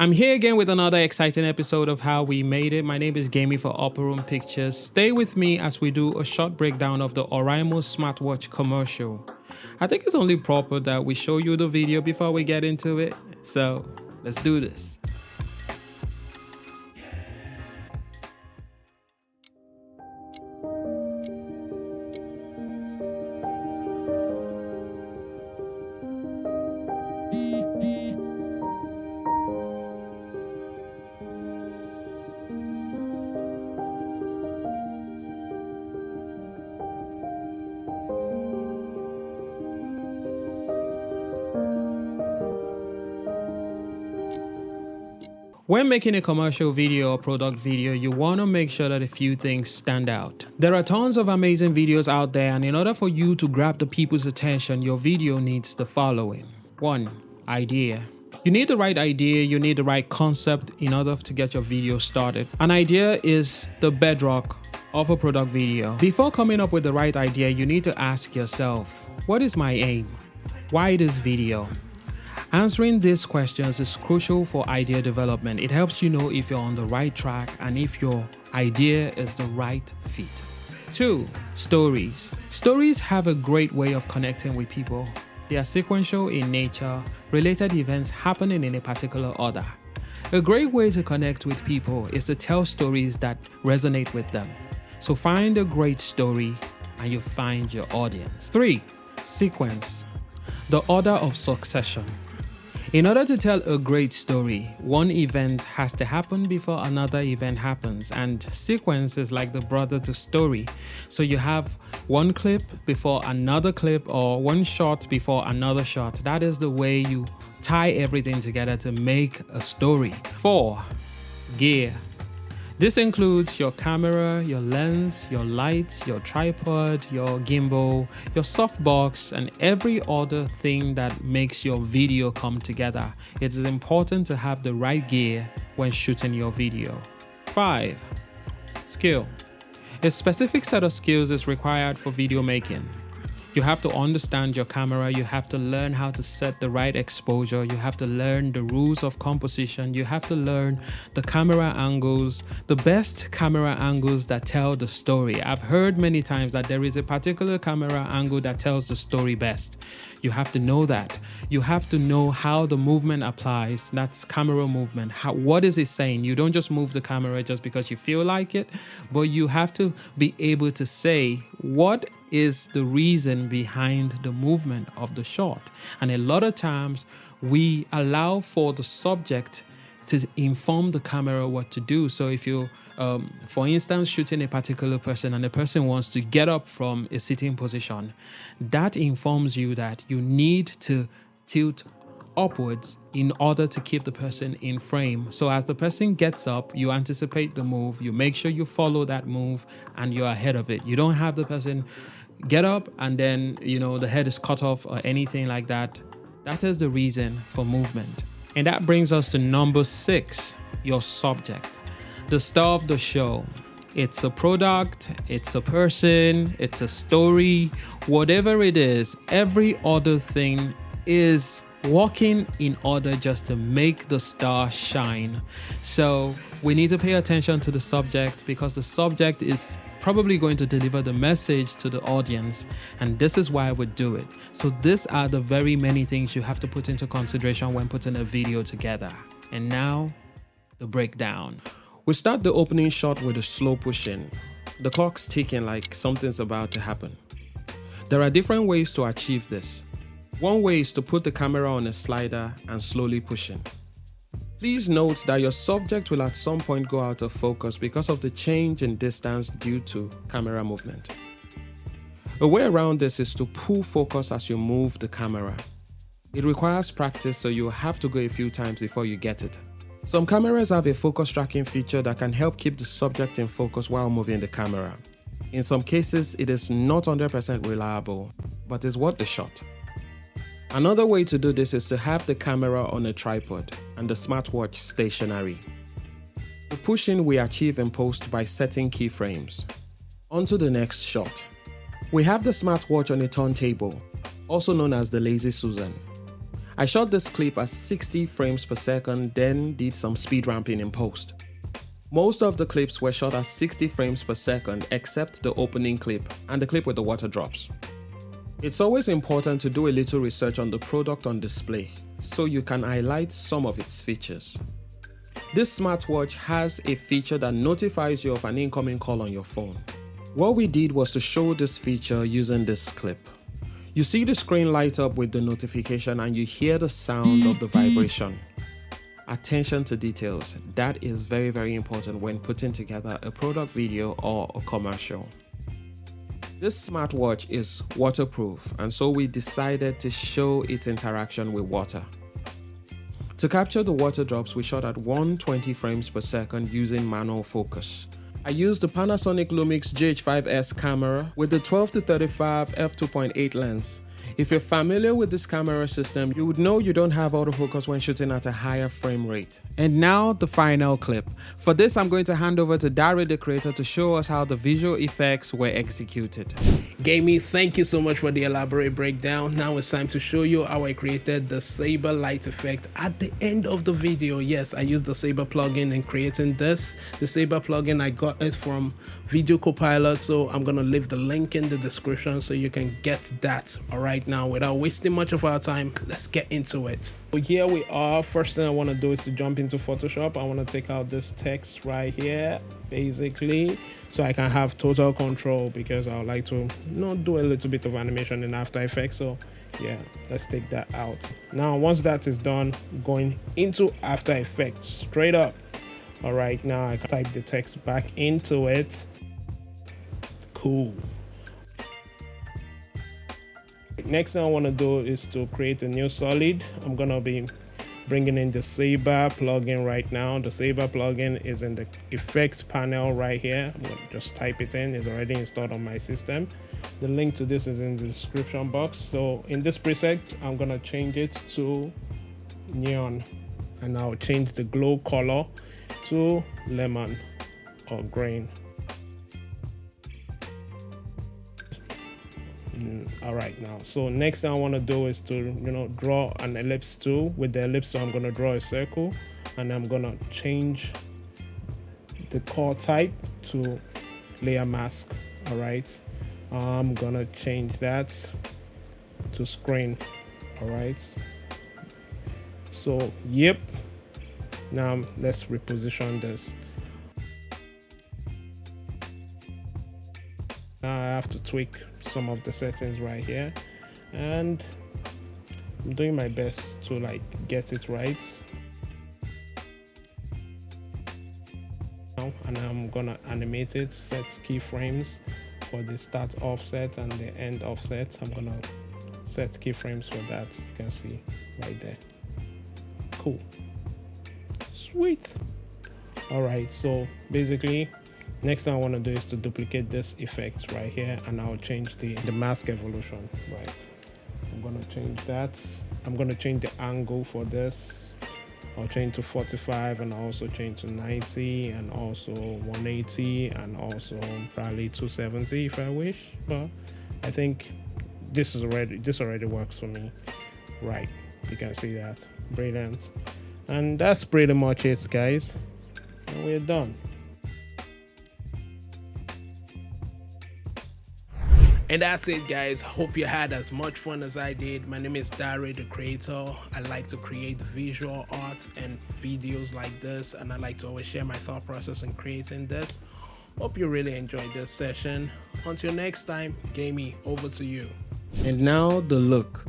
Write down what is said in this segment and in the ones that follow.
I'm here again with another exciting episode of How We Made It. My name is Gamey for Upper Room Pictures. Stay with me as we do a short breakdown of the Oraimo smartwatch commercial. I think it's only proper that we show you the video before we get into it. So let's do this. When making a commercial video or product video, you want to make sure that a few things stand out. There are tons of amazing videos out there, and in order for you to grab the people's attention, your video needs the following. 1. Idea. You need the right idea, you need the right concept in order to get your video started. An idea is the bedrock of a product video. Before coming up with the right idea, you need to ask yourself, what is my aim? Why this video? Answering these questions is crucial for idea development. It helps you know if you're on the right track and if your idea is the right fit. 2. Stories. Stories have a great way of connecting with people. They are sequential in nature, related events happening in a particular order. A great way to connect with people is to tell stories that resonate with them. So find a great story and you find your audience. 3. Sequence. The order of succession. In order to tell a great story, one event has to happen before another event happens, and sequence is like the brother to story. So you have one clip before another clip, or one shot before another shot. That is the way you tie everything together to make a story. 4. Gear. This includes your camera, your lens, your lights, your tripod, your gimbal, your softbox, and every other thing that makes your video come together. It is important to have the right gear when shooting your video. 5. Skill. A specific set of skills is required for video making. You have to understand your camera, you have to learn how to set the right exposure, you have to learn the rules of composition, you have to learn the camera angles, the best camera angles that tell the story. I've heard many times that there is a particular camera angle that tells the story best. You have to know that. You have to know how the movement applies. That's camera movement. What is it saying? You don't just move the camera just because you feel like it, but you have to be able to say what is the reason behind the movement of the shot. And a lot of times we allow for the subject to inform the camera what to do. So if you, for instance, shooting a particular person and the person wants to get up from a sitting position, that informs you that you need to tilt upwards in order to keep the person in frame. So as the person gets up, you anticipate the move, you make sure you follow that move and you're ahead of it. You don't have the person get up and then, the head is cut off or anything like that. That is the reason for movement. And that brings us to number 6, your subject, the star of the show. It's a product, it's a person, it's a story, whatever it is, every other thing is working in order just to make the star shine. So we need to pay attention to the subject because the subject is probably going to deliver the message to the audience, and this is why we do it. So these are the very many things you have to put into consideration when putting a video together. And now, the breakdown. We start the opening shot with a slow push-in. The clock's ticking like something's about to happen. There are different ways to achieve this. One way is to put the camera on a slider and slowly push in. Please note that your subject will at some point go out of focus because of the change in distance due to camera movement. A way around this is to pull focus as you move the camera. It requires practice, so you have to go a few times before you get it. Some cameras have a focus tracking feature that can help keep the subject in focus while moving the camera. In some cases, it is not 100% reliable, but is worth the shot. Another way to do this is to have the camera on a tripod and the smartwatch stationary. The push-in we achieve in post by setting keyframes. On to the next shot. We have the smartwatch on a turntable, also known as the Lazy Susan. I shot this clip at 60 frames per second, then did some speed ramping in post. Most of the clips were shot at 60 frames per second except the opening clip and the clip with the water drops. It's always important to do a little research on the product on display so you can highlight some of its features. This smartwatch has a feature that notifies you of an incoming call on your phone. What we did was to show this feature using this clip. You see the screen light up with the notification and you hear the sound of the vibration. Attention to details. That is very, very important when putting together a product video or a commercial. This smartwatch is waterproof, and so we decided to show its interaction with water. To capture the water drops, we shot at 120 frames per second using manual focus. I used the Panasonic Lumix GH5S camera with the 12-35 f2.8 lens. If you're familiar with this camera system, you would know you don't have autofocus when shooting at a higher frame rate. And now the final clip. For this, I'm going to hand over to Dari the creator to show us how the visual effects were executed. Gamey, thank you so much for the elaborate breakdown. Now it's time to show you how I created the saber light effect at the end of the video. Yes, I used the saber plugin in creating this. The saber plugin, I got it from Video Copilot, so I'm gonna leave the link in the description so you can get that. All right, now without wasting much of our time, let's get into it. So here we are. First thing I want to do is to jump into Photoshop. I want to take out this text right here, basically, so I can have total control, because I would like to do a little bit of animation in After Effects. So yeah, let's take that out. Now once that is done, going into After Effects straight up. All right, now I can type the text back into it. Cool. Next thing I want to do is to create a new solid. I'm gonna be bringing in the saber plugin right now. The saber plugin is in the effects panel right here. I'm gonna just type it in. It's already installed on my system. The link to this is in the description box. So in this preset, I'm gonna change it to neon, and I'll change the glow color to lemon or green. All right, now so next thing I want to do is to draw an ellipse tool. With the ellipse tool, I'm going to draw a circle, and I'm going to change the core type to layer mask. All right, I'm going to change that to screen. All right, so yep, now let's reposition this. Now I have to tweak some of the settings right here, and I'm doing my best to get it right. Now, and I'm gonna animate it, set keyframes for the start offset and the end offset. I'm gonna set keyframes for that. You can see right there. Cool, sweet. All right, so basically next thing I want to do is to duplicate this effect right here, and I'll change the mask evolution. Right, I'm going to change that. I'm going to change the angle for this. I'll change to 45, and I'll also change to 90, and also 180, and also probably 270 if I wish. But I think this already works for me. Right, you can see that. Brilliant. And that's pretty much it, guys. And we're done. And that's it, guys. Hope you had as much fun as I did. My name is Dari the creator. I like to create visual art and videos like this, and I like to always share my thought process in creating this. Hope you really enjoyed this session. Until next time, Gamey, over to you. And now the look.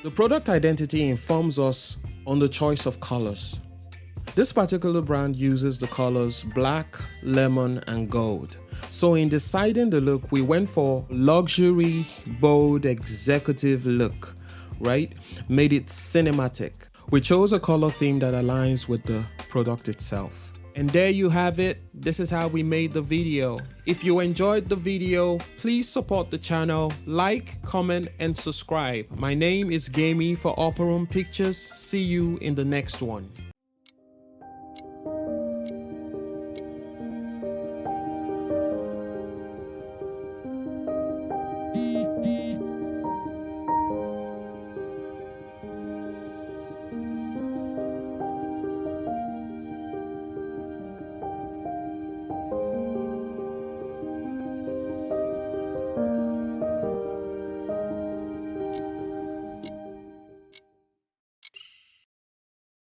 The product identity informs us on the choice of colors. This particular brand uses the colors black, lemon, and gold. So in deciding the look, we went for luxury, bold, executive look, right? Made it cinematic. We chose a color theme that aligns with the product itself. And there you have it. This is how we made the video. If you enjoyed the video, please support the channel, like, comment, and subscribe. My name is Gamey for Opera Room Pictures. See you in the next one.